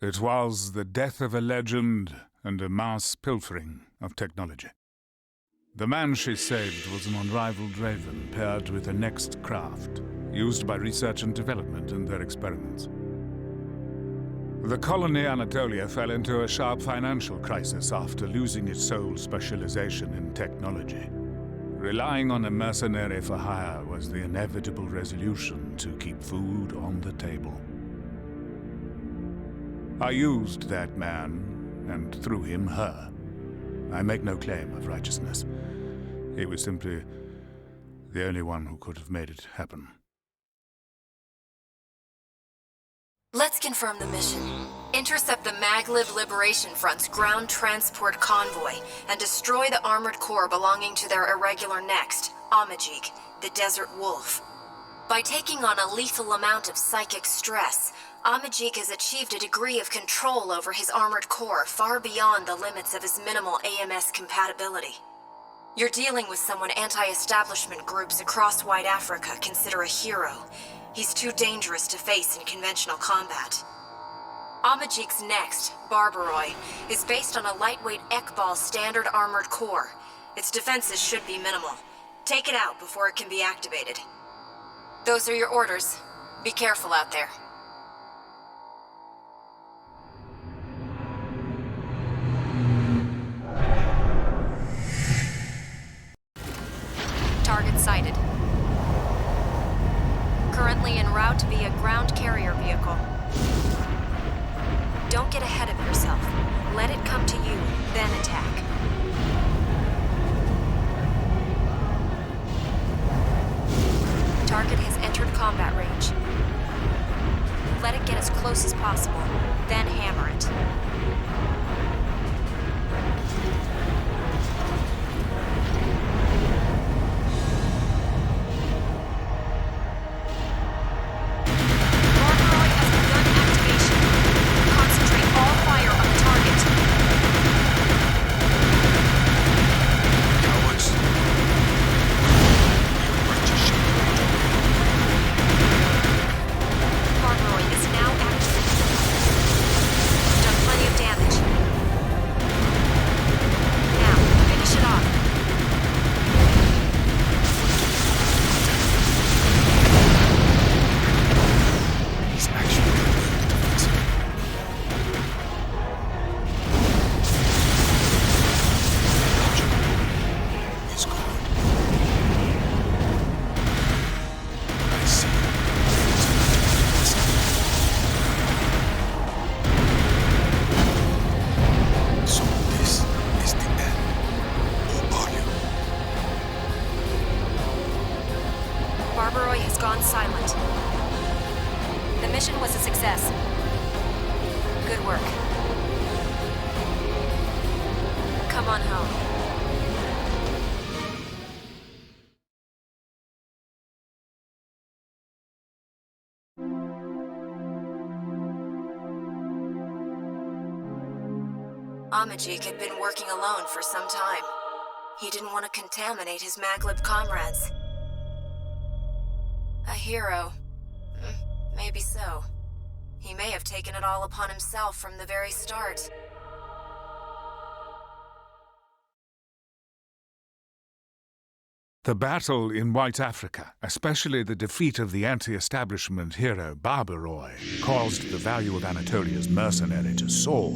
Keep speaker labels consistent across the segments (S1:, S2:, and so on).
S1: It was the death of a legend and a mass pilfering of technology. The man she saved was an unrivaled raven paired with a next craft, used by research and development in their experiments. The colony Anatolia fell into a sharp financial crisis after losing its sole specialization in technology. Relying on a mercenary for hire was the inevitable resolution to keep food on the table. I used that man, and through him, her. I make no claim of righteousness. He was simply the only one who could have made it happen.
S2: Let's confirm the mission. Intercept the Maglev Liberation Front's ground transport convoy and destroy the armored core belonging to their irregular next, Amajik, the Desert Wolf. By taking on a lethal amount of psychic stress, Amajik has achieved a degree of control over his armored core far beyond the limits of his minimal AMS compatibility. You're dealing with someone anti-establishment groups across White Africa consider a hero. He's too dangerous to face in conventional combat. Amajik's next, Barbaroi, is based on a lightweight Ekbal standard armored core. Its defenses should be minimal. Take it out before it can be activated. Those are your orders. Be careful out there. Target sighted. Currently en route via ground carrier vehicle. Don't get ahead of yourself. Let it come to you, then attack. Target has entered combat range. Let it get as close as possible, then hammer it. Barbaroi has gone silent. The mission was a success. Good work. Come on home. Amajik had been working alone for some time. He didn't want to contaminate his Maglev comrades. A hero. Maybe so. He may have taken it all upon himself from the very start.
S1: The battle in White Africa, especially the defeat of the anti-establishment hero Barbaroi, caused the value of Anatolia's mercenary to soar.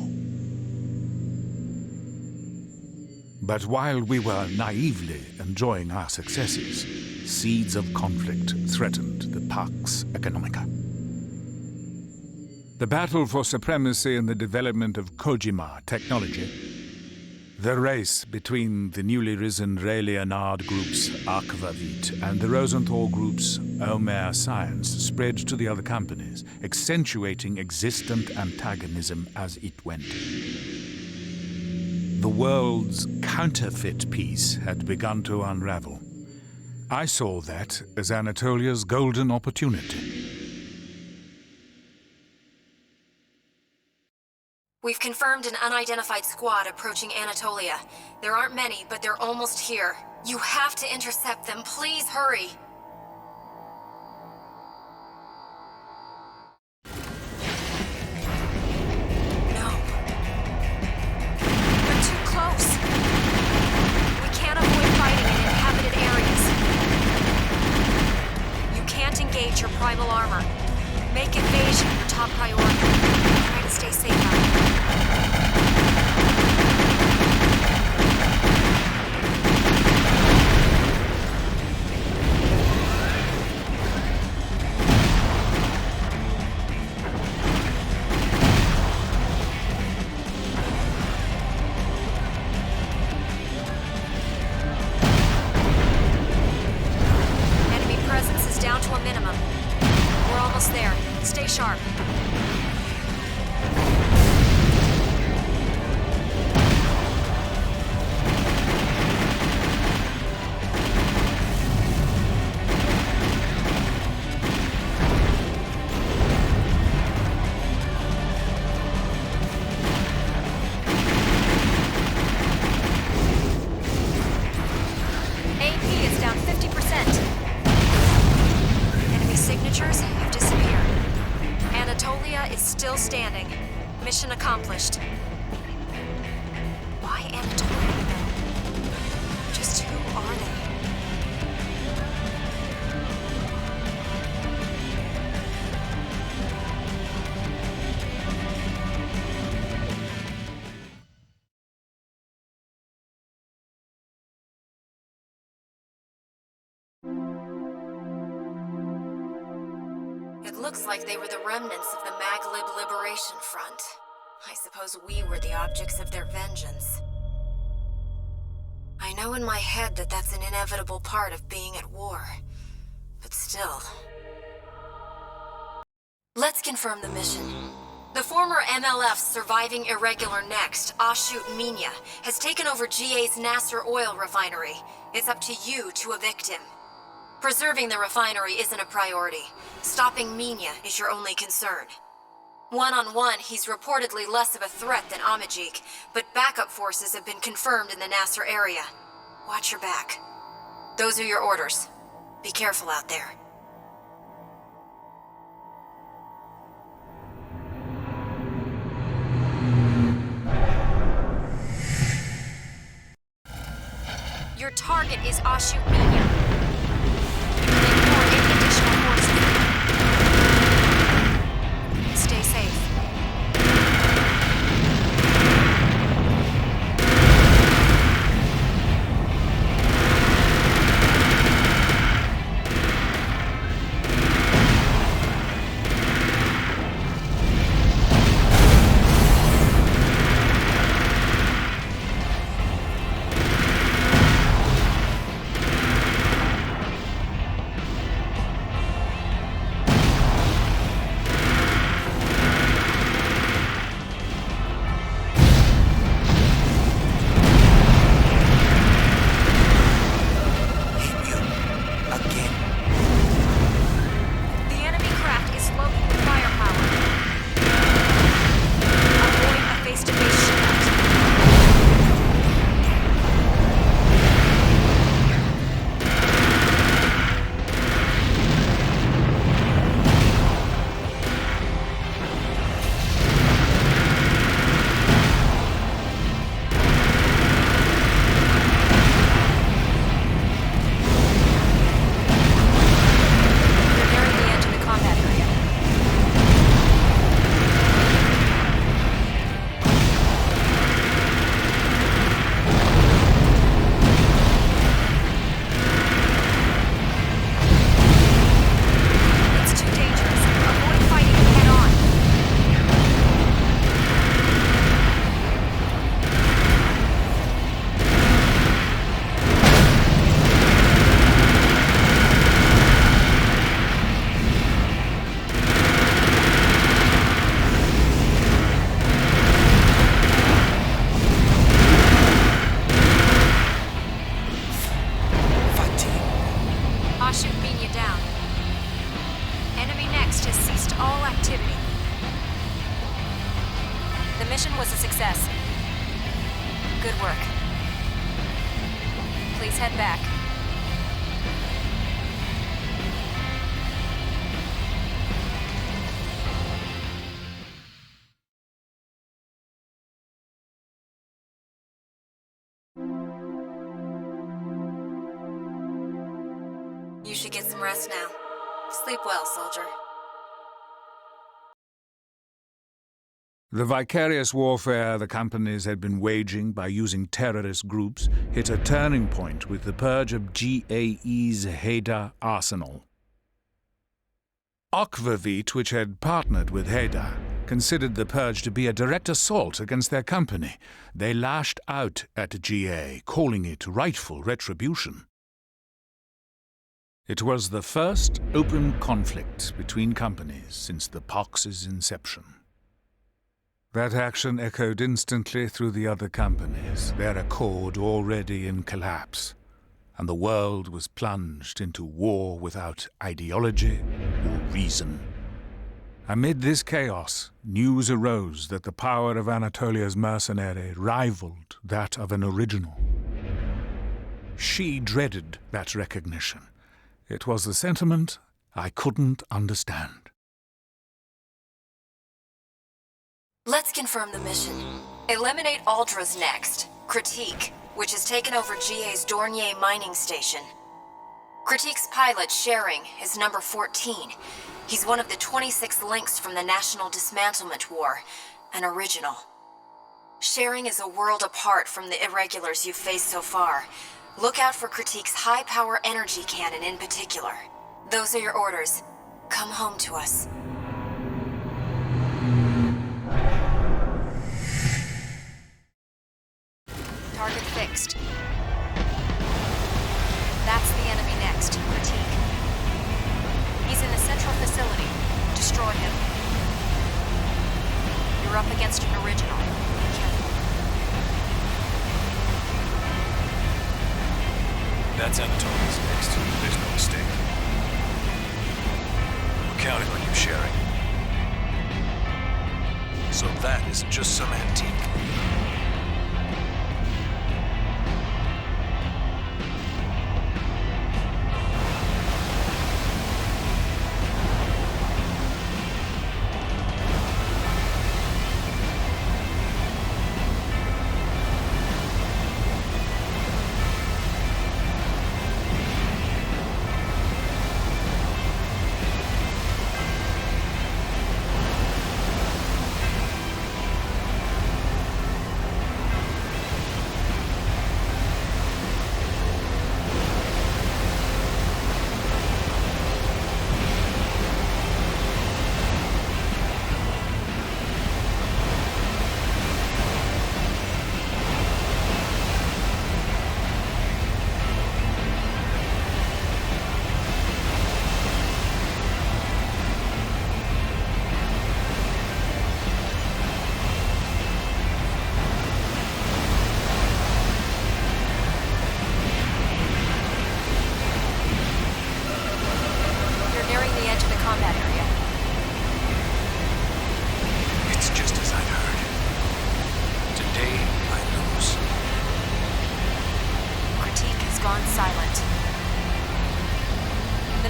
S1: But while we were naively enjoying our successes, seeds of conflict threatened the Pax Economica. The battle for supremacy in the development of Kojima technology, the race between the newly risen Ray Leonard group's Aquavit and the Rosenthal group's Omer Science spread to the other companies, accentuating existent antagonism as it went. The world's counterfeit peace had begun to unravel. I saw that as Anatolia's golden opportunity.
S2: We've confirmed an unidentified squad approaching Anatolia. There aren't many, but they're almost here. You have to intercept them. Please hurry. sharp. Still standing. Mission accomplished. Why Anatolia, though? Just who are they? It looks like they were the remnants of the Maglib Liberation Front. I suppose we were the objects of their vengeance. I know in my head that that's an inevitable part of being at war. But still... Let's confirm the mission. The former MLF's surviving irregular next, Ashut Minya, has taken over GA's Nasser oil refinery. It's up to you to evict him. Preserving the refinery isn't a priority. Stopping Minya is your only concern. One-on-one, he's reportedly less of a threat than Amajik, but backup forces have been confirmed in the Nasser area. Watch your back. Those are your orders. Be careful out there. Your target is Ashut Minya. Ignore any additional forces. Stay safe. The mission was a success. Good work. Please head back. You should get some rest now. Sleep well, soldier.
S1: The vicarious warfare the companies had been waging by using terrorist groups hit a turning point with the purge of GAE's Haida arsenal. Akvavit, which had partnered with Haida, considered the purge to be a direct assault against their company. They lashed out at GA, calling it rightful retribution. It was the first open conflict between companies since the Pox's inception. That action echoed instantly through the other companies, their accord already in collapse, and the world was plunged into war without ideology or reason. Amid this chaos, news arose that the power of Anatolia's mercenary rivaled that of an original. She dreaded that recognition. It was the sentiment I couldn't understand.
S2: Let's confirm the mission. Eliminate Aldra's next, Critique, which has taken over GA's Dornier mining station. Critique's pilot, Sharing, is number 14. He's one of the 26 links from the National Dismantlement War, an original. Sharing is a world apart from the irregulars you've faced so far. Look out for Critique's high-power energy cannon in particular. Those are your orders. Come home to us. Target fixed. That's the enemy next, Critique. He's in the central facility. Destroy him. You're up against an original. Be careful.
S3: That's Anatolia's next. There's no mistake. We're counting on you, Sharing. So that isn't just some antique.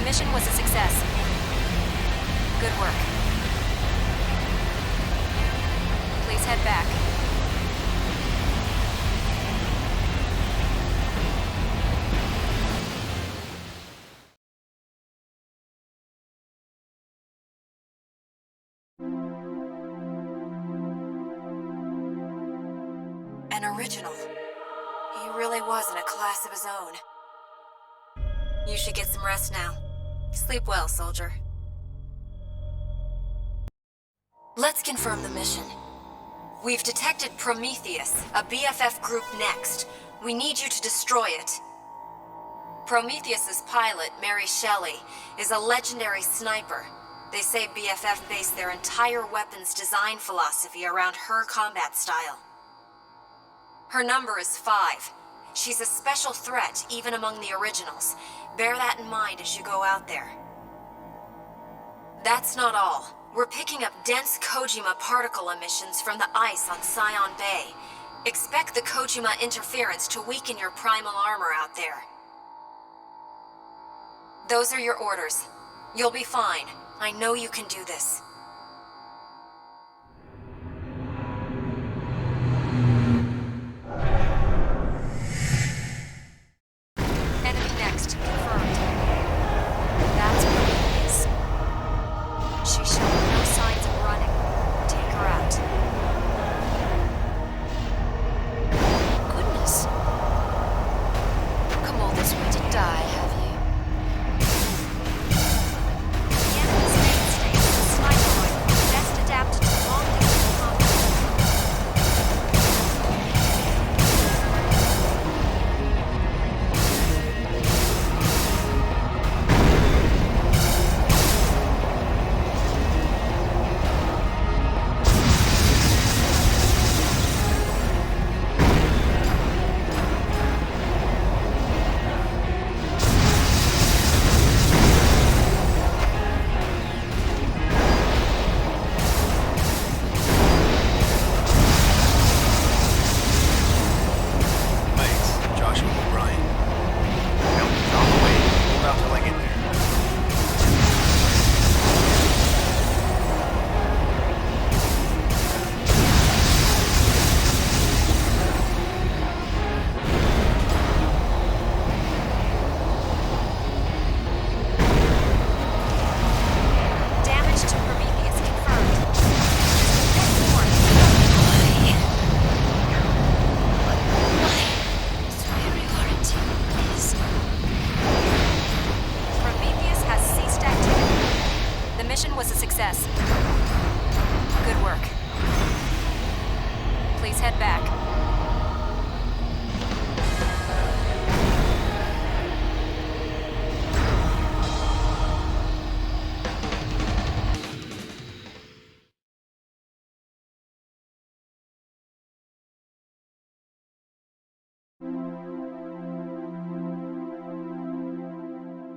S2: mission was a success. Good work. Please head back. An original. He really was in a class of his own. You should get some rest now. Sleep well, soldier. Let's confirm the mission. We've detected Prometheus, a BFF group next. We need you to destroy it. Prometheus's pilot, Mary Shelley, is a legendary sniper. They say BFF based their entire weapons design philosophy around her combat style. Her number is 5. She's a special threat, even among the originals. Bear that in mind as you go out there. That's not all. We're picking up dense Kojima particle emissions from the ice on Scion Bay. Expect the Kojima interference to weaken your primal armor out there. Those are your orders. You'll be fine. I know you can do this. Sniper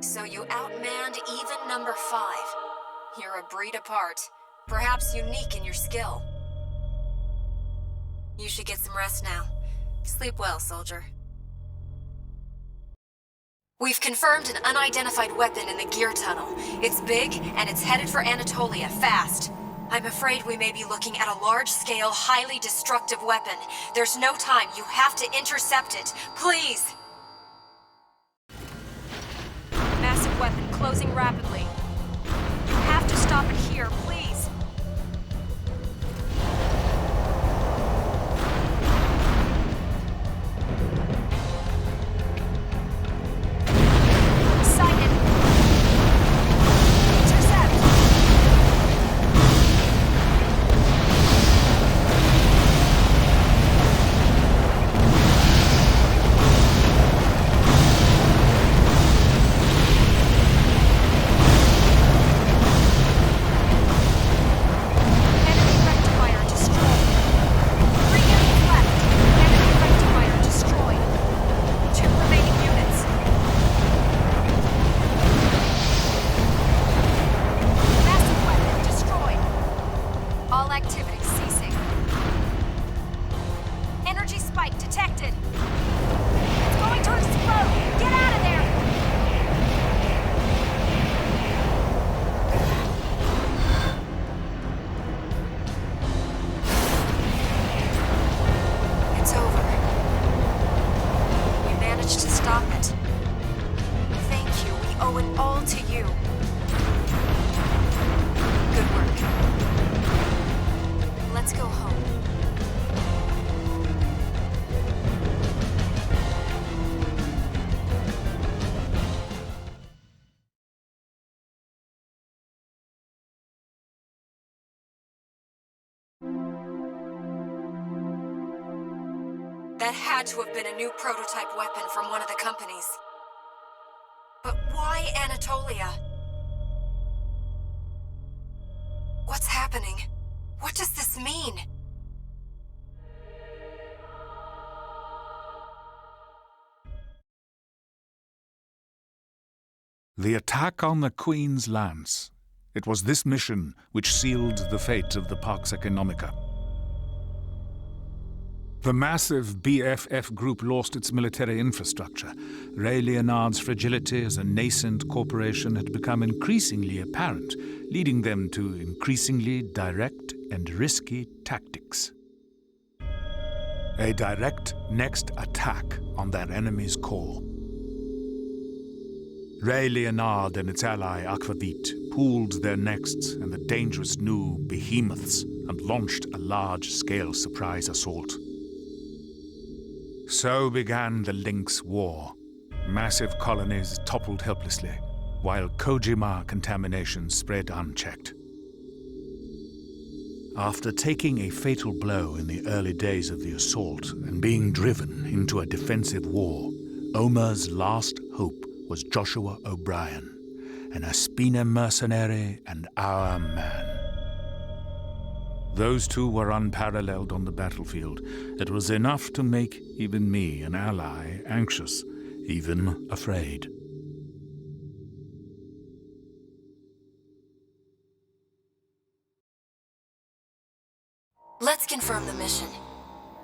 S2: So you outmanned even number 5. You're a breed apart, perhaps unique in your skill. You should get some rest now. Sleep well, soldier. We've confirmed an unidentified weapon in the gear tunnel. It's big, and it's headed for Anatolia, fast. I'm afraid we may be looking at a large-scale, highly destructive weapon. There's no time. You have to intercept it. Please! Massive weapon closing rapidly. You have to stop it here, please. Sighted. Intercept. Enemy rectifier destroyed. 3 units left. Enemy rectifier destroyed. 2 remaining units. Massive weapon destroyed. All activity ceasing. Energy spike detected. It's going to explode. Get out of there. It's over. We managed to stop it. Thank you. We owe it all to you. Good work. Let's go home. That had to have been a new prototype weapon from one of the companies. But why Anatolia? What's happening? What does this mean?
S1: The attack on the Queen's Lance. It was this mission which sealed the fate of the Pax Economica. The massive BFF group lost its military infrastructure. Ray Leonard's fragility as a nascent corporation had become increasingly apparent, leading them to increasingly direct and risky tactics. A direct next attack on their enemy's core. Ray Leonard and its ally Aquavit pooled their nexts and the dangerous new behemoths and launched a large-scale surprise assault. So began the Lynx War. Massive colonies toppled helplessly, while Kojima contamination spread unchecked. After taking a fatal blow in the early days of the assault and being driven into a defensive war, Omer's last hope was Joshua O'Brien, an Aspina mercenary and our man. Those two were unparalleled on the battlefield. It was enough to make even me, an ally, anxious, even afraid.
S2: Let's confirm the mission.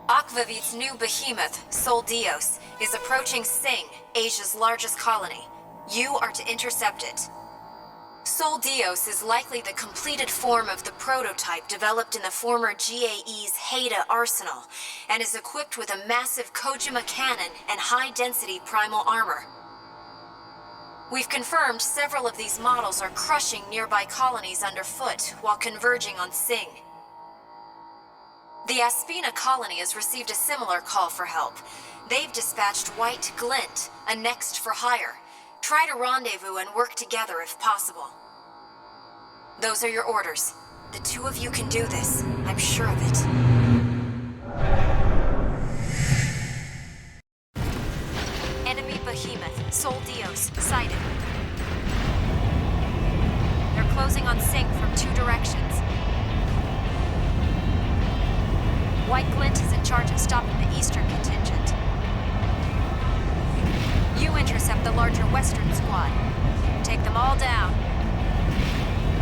S2: Aquavit's new behemoth, Sol Dios, is approaching Sing, Asia's largest colony. You are to intercept it. Sol Dios is likely the completed form of the prototype developed in the former GAE's Haida arsenal, and is equipped with a massive Kojima cannon and high-density primal armor. We've confirmed several of these models are crushing nearby colonies underfoot while converging on Sing. The Aspina colony has received a similar call for help. They've dispatched White Glint, a next for hire. Try to rendezvous and work together if possible. Those are your orders. The two of you can do this. I'm sure of it. Enemy behemoth, Sol Dios, sighted. They're closing on Sing from 2 directions. White Glint is in charge of stopping the eastern contingent. You intercept the larger western squad. Take them all down.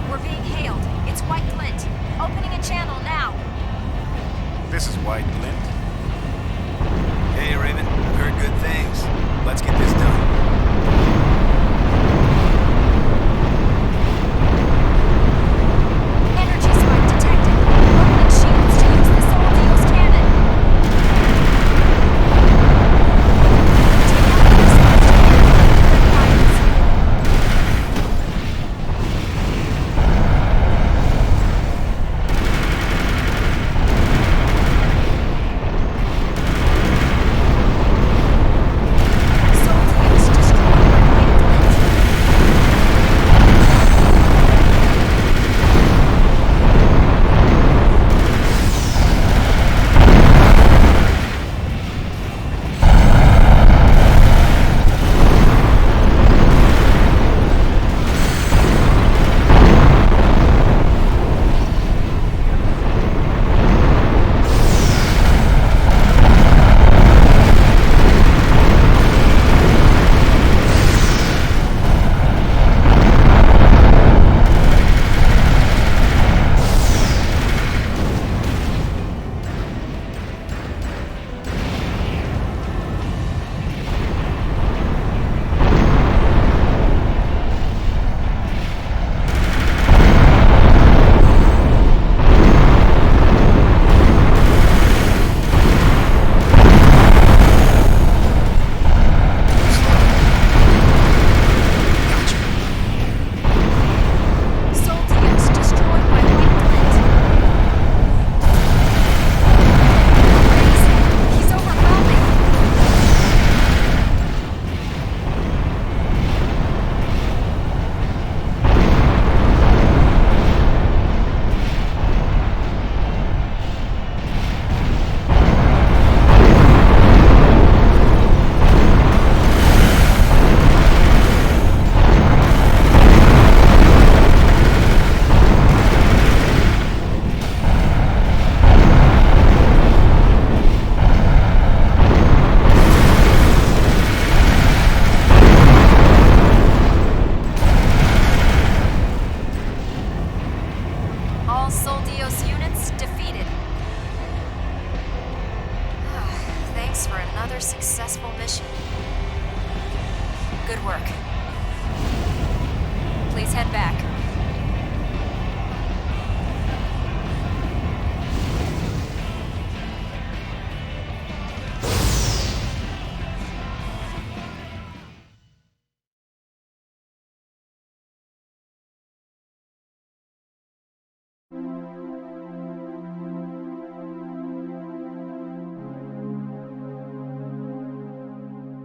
S2: We're being hailed. It's White Glint. Opening a channel now.
S3: This is White Glint. Hey, Raven. I've heard good things. Let's get this done.
S2: Energy spike detected. Opening shields to use the Soul Deals cannon. Take out the exposed fires. Soul Deals destroyed by White Glint. Soul Deals destroyed by White Glint. Crazy. He's overwhelming. All Soul Deals units defeated. Thanks for another successful mission. Good work. Please head back.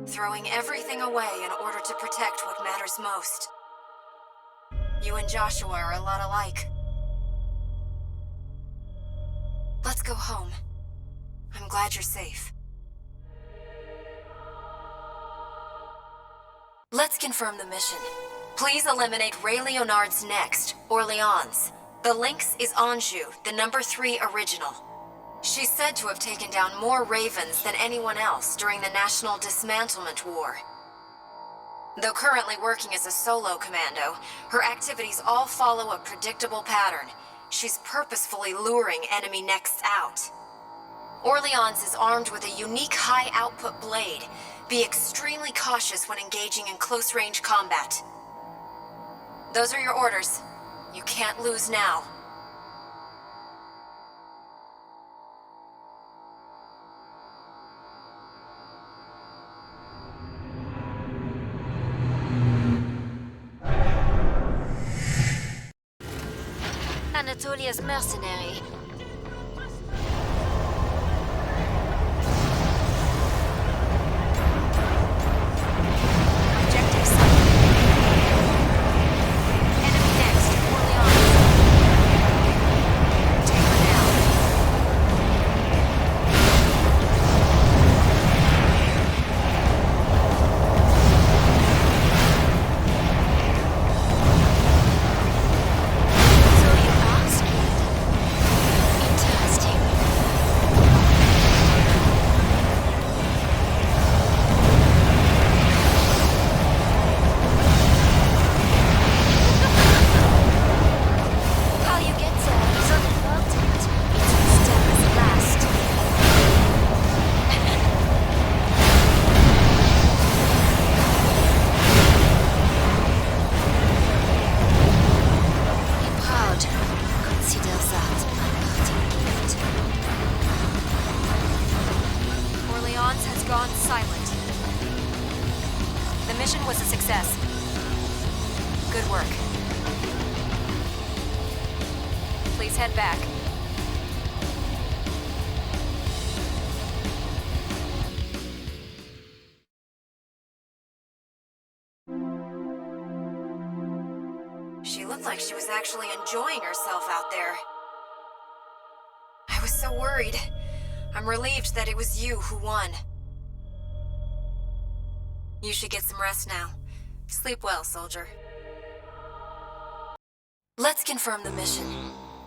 S2: Throwing everything away in order to protect what matters most. You and Joshua are a lot alike. Let's go home. I'm glad you're safe. Let's confirm the mission. Please eliminate Ray Leonard's next, Orleans. The Lynx is Anjou, the number 3 original. She's said to have taken down more Ravens than anyone else during the National Dismantlement War. Though currently working as a solo commando, her activities all follow a predictable pattern. She's purposefully luring enemy nests out. Orleans is armed with a unique high-output blade. Be extremely cautious when engaging in close-range combat. Those are your orders. You can't lose now. Anatolia's mercenary. Objective sighted. Enemy next, Orleans. Take her down. So you ask? on silent. The mission was a success. Good work. Please head back. She looked like she was actually enjoying herself out there. I was so worried. I'm relieved that it was you who won. You should get some rest now. Sleep well, soldier. Let's confirm the mission.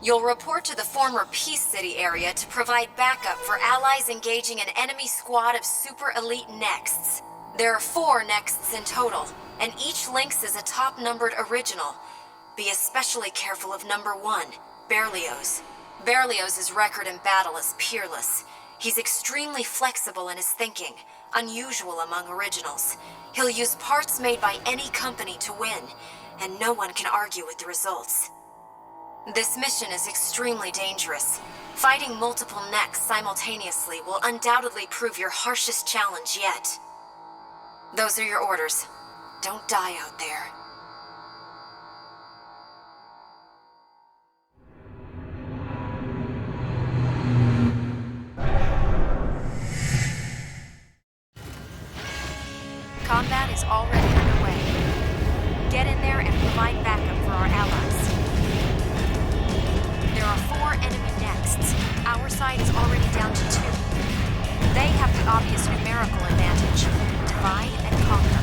S2: You'll report to the former Peace City area to provide backup for allies engaging an enemy squad of super elite Nexts. There are 4 Nexts in total, and each Lynx is a top-numbered original. Be especially careful of number 1, Berlioz. Berlioz's record in battle is peerless. He's extremely flexible in his thinking, unusual among originals. He'll use parts made by any company to win, and no one can argue with the results. This mission is extremely dangerous. Fighting multiple Nexts simultaneously will undoubtedly prove your harshest challenge yet. Those are your orders. Don't die out there. Combat is already underway. Get in there and provide backup for our allies. There are 4 enemy Nexts. Our side is already down to 2. They have the obvious numerical advantage. Divide and conquer.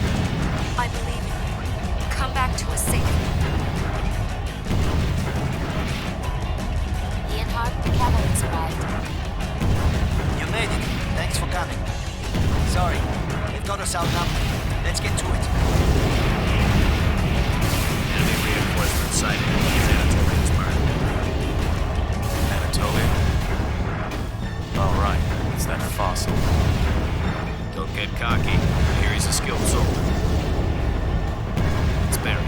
S2: I believe in you. Come back to us safely.
S4: Leonhard, the cavalry's arrived.
S3: You made it. Thanks for coming. Sorry, they've got us outnumbered. Let's get to it.
S5: Enemy reinforcement sighted. It's Anatolia's mark.
S3: Anatolia?
S5: All right, it's that fossil. Don't get cocky. I hear he's a skilled soldier. It's Barry.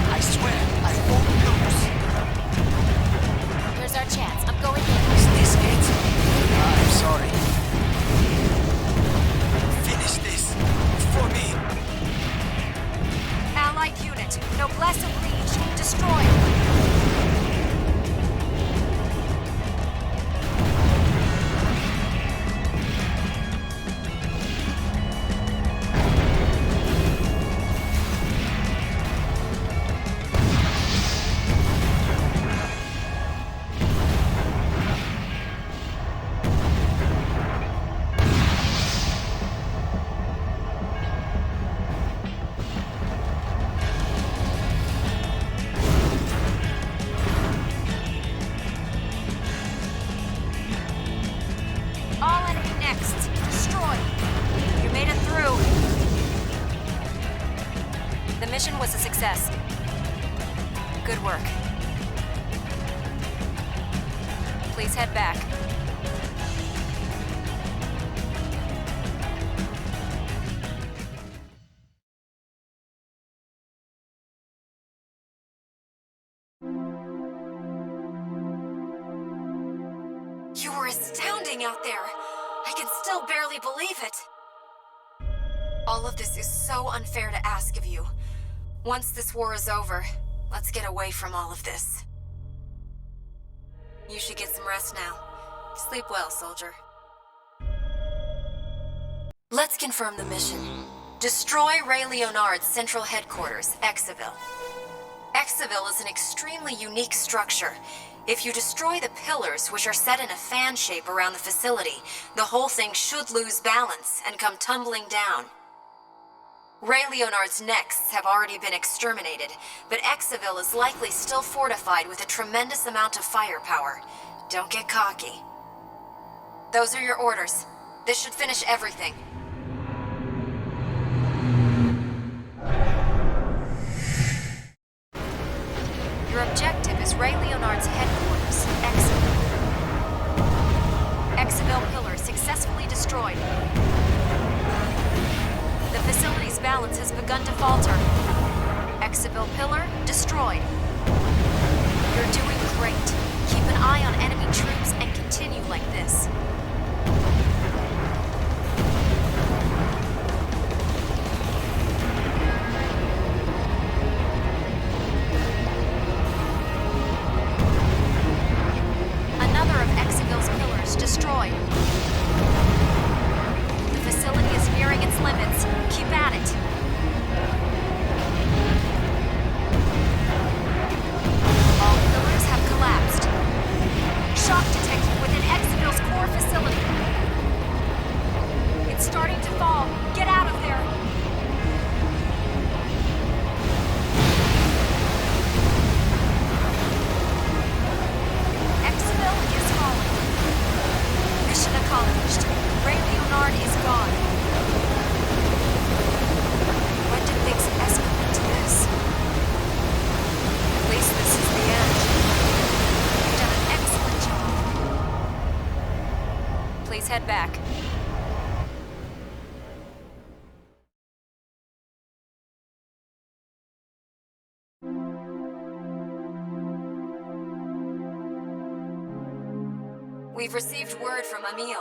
S3: I swear, I won't lose.
S4: Here's our chance. I'm going in.
S3: Is this it? I'm sorry. Finish this. For me.
S2: Allied unit, Noblesse Oblige, destroy. All enemy Nexts, destroy. You made it through. The mission was a success. Good work. Please head back. You were astounding out there. I can still barely believe it. All of this is so unfair to ask of you. Once this war is over, let's get away from all of this. You should get some rest now. Sleep well, soldier. Let's confirm the mission. Destroy Ray Leonard's central headquarters, Exaville. Exaville is an extremely unique structure. If you destroy the pillars, which are set in a fan shape around the facility, the whole thing should lose balance and come tumbling down. Ray Leonard's Nexts have already been exterminated, but Exaville is likely still fortified with a tremendous amount of firepower. Don't get cocky. Those are your orders. This should finish everything. Your objective is Ray Leonard's headquarters, Exaville. Exaville pillar successfully destroyed. The facility's balance has begun to falter. Exaville pillar destroyed. You're doing great. Keep an eye on enemy troops and continue like this.
S4: Launch destroyed. The facility is nearing its limits. Keep at it. All pillars have collapsed. Shock detected within Exiville's core facility. It's starting to fall. Get out of there. Exiville is falling. Mission accomplished. Ray Leonard is gone. When did things escalate to this? At least this is the end. You've done an excellent job. Please head back.
S2: We've received word from Emil.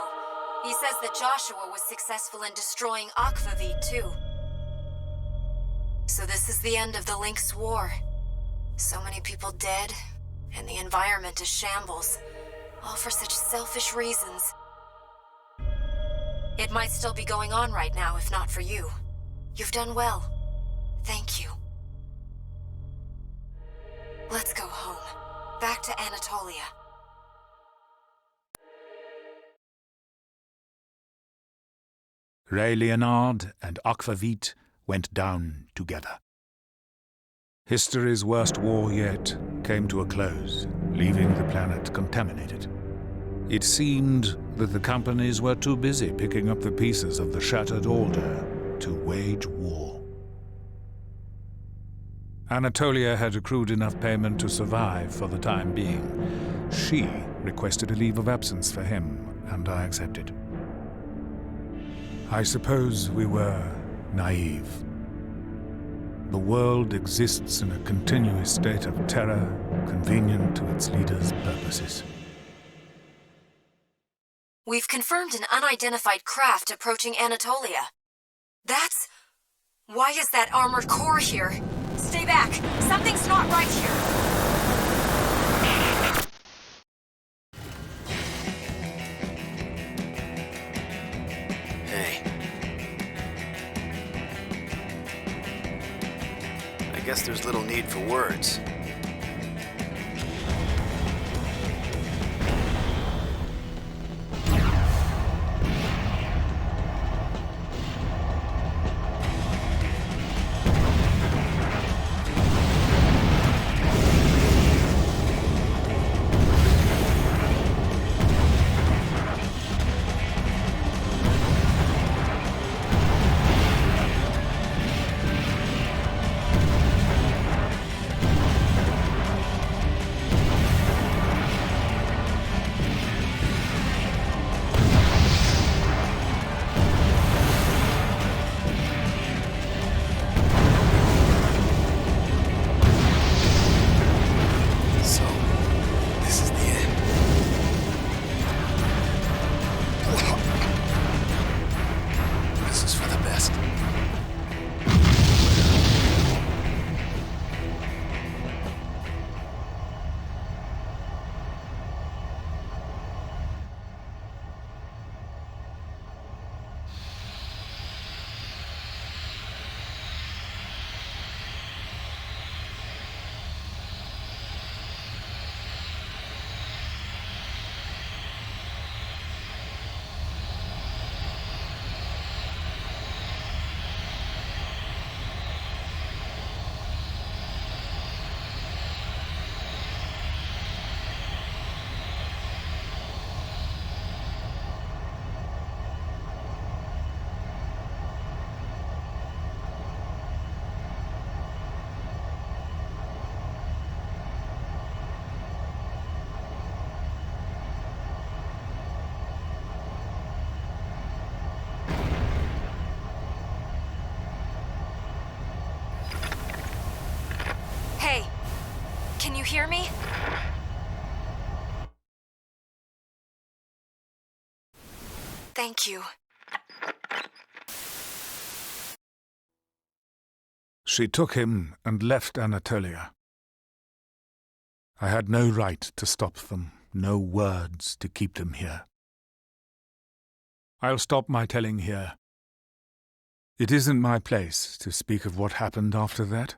S2: He says that Joshua was successful in destroying Akvavit, too. So this is the end of the Lynx War. So many people dead, and the environment is shambles. All for such selfish reasons. It might still be going on right now, if not for you. You've done well. Thank you. Let's go home. Back to Anatolia.
S1: Ray Leonard and Akvavit went down together. History's worst war yet came to a close, leaving the planet contaminated. It seemed that the companies were too busy picking up the pieces of the shattered order to wage war. Anatolia had accrued enough payment to survive for the time being. She requested a leave of absence for him, and I accepted. I suppose we were naive. The world exists in a continuous state of terror, convenient to its leaders' purposes.
S2: We've confirmed an unidentified craft approaching Anatolia. That's... Why is that armored core here? Stay back! Something's not right here!
S3: I guess there's little need for words.
S2: Can you hear me? Thank you.
S1: She took him and left Anatolia. I had no right to stop them, no words to keep them here. I'll stop my telling here. It isn't my place to speak of what happened after that.